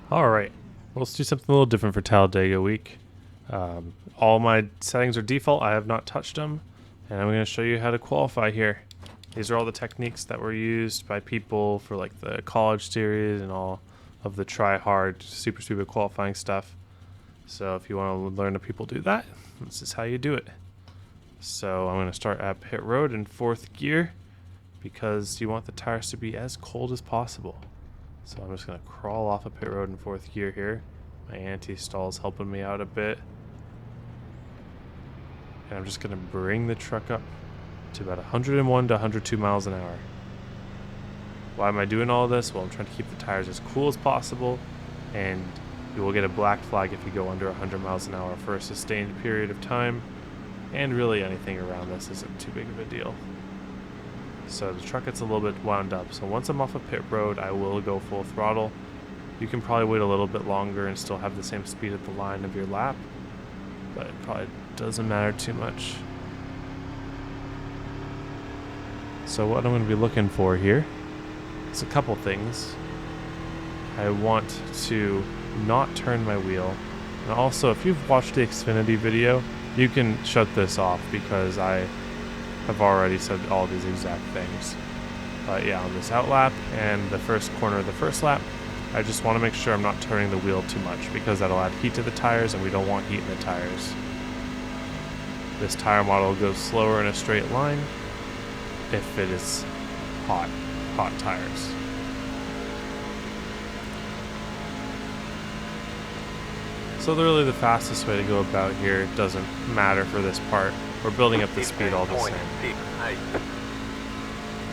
All right, well, let's do something a little different for Talladega week. All my settings are default. I have not touched them, and I'm going to show you how to qualify here. These are all the techniques that were used by people for like the college series and all of the try-hard super stupid qualifying stuff. So if you want to learn how people do that, this is how you do it. So I'm going to start at pit road in fourth gear because you want the tires to be as cold as possible. So I'm just going to crawl off a pit road in fourth gear here. My anti-stall is helping me out a bit. And I'm just going to bring the truck up to about 101 to 102 miles an hour. Why am I doing all this? Well, I'm trying to keep the tires as cool as possible, and you will get a black flag if you go under 100 miles an hour for a sustained period of time, and really anything around this isn't too big of a deal. So the truck gets a little bit wound up. So once I'm off of pit road, I will go full throttle. You can probably wait a little bit longer and still have the same speed at the line of your lap, but it probably doesn't matter too much. So what I'm going to be looking for here is a couple things. I want to not turn my wheel. And also, if you've watched the Xfinity video, you can shut this off because I have already said all these exact things. But yeah, on this out lap and the first corner of the first lap, I just want to make sure I'm not turning the wheel too much because that'll add heat to the tires and we don't want heat in the tires. This tire model goes slower in a straight line if it is hot tires. So really the fastest way to go about here doesn't matter for this part. We're building up the speed all the same.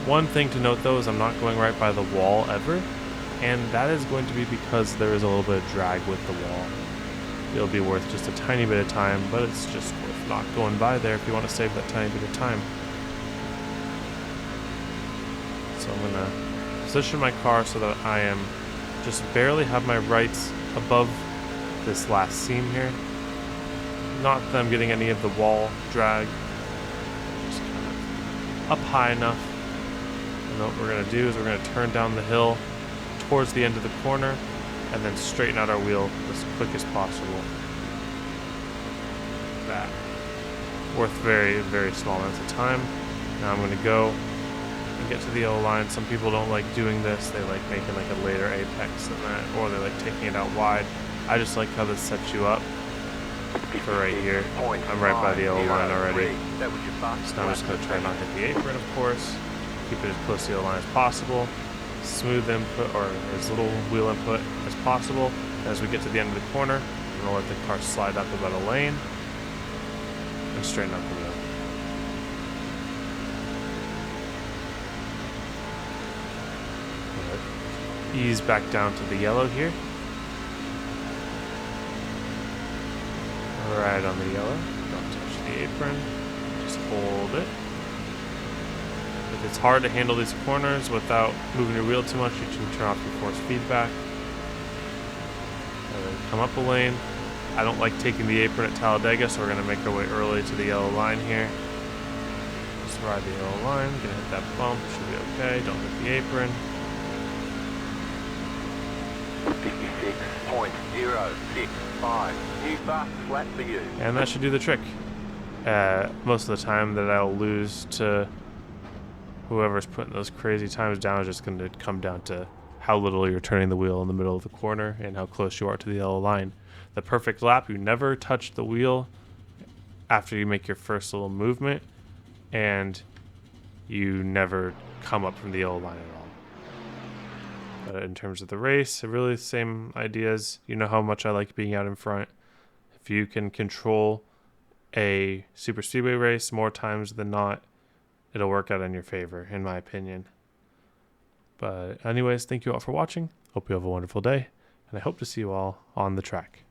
One thing to note though is I'm not going right by the wall ever, and that is going to be because there is a little bit of drag with the wall. It'll be worth just a tiny bit of time, but it's just worth not going by there if you want to save that tiny bit of time. So I'm going to position my car so that I am just barely have my rights above this last seam here. Not that I'm getting any of the wall drag, just kind of up high enough. And what we're going to do is we're going to turn down the hill towards the end of the corner and then straighten out our wheel as quick as possible. That. Worth very, very small amounts of time. Now I'm going to go and get to the yellow line. Some people don't like doing this. They like making like a later apex than that, or they like taking it out wide. I just like how this sets you up for right here. I'm right by the yellow line already. So now I'm just going to try not to hit the apron, of course. Keep it as close to the yellow line as possible. Smooth input, or as little wheel input as possible. As we get to the end of the corner, I'm going to let the car slide up about a lane and straighten out the wheel. Ease back down to the yellow here. Right on the yellow. Don't touch the apron. Just hold it. If it's hard to handle these corners without moving your wheel too much, you can turn off your force feedback. And then come up a lane. I don't like taking the apron at Talladega, so we're going to make our way early to the yellow line here. Just ride the yellow line. Gonna hit that bump. Should be okay. Don't hit the apron. 56.065. New fast flat for you. And that should do the trick. Most of the time that I'll lose to whoever's putting those crazy times down is just going to come down to how little you're turning the wheel in the middle of the corner and how close you are to the yellow line. The perfect lap, you never touch the wheel after you make your first little movement, and you never come up from the yellow line at all. But in terms of the race, really the same ideas. You know how much I like being out in front. If you can control a super speedway race more times than not, it'll work out in your favor, in my opinion. But anyways, thank you all for watching. Hope you have a wonderful day, and I hope to see you all on the track.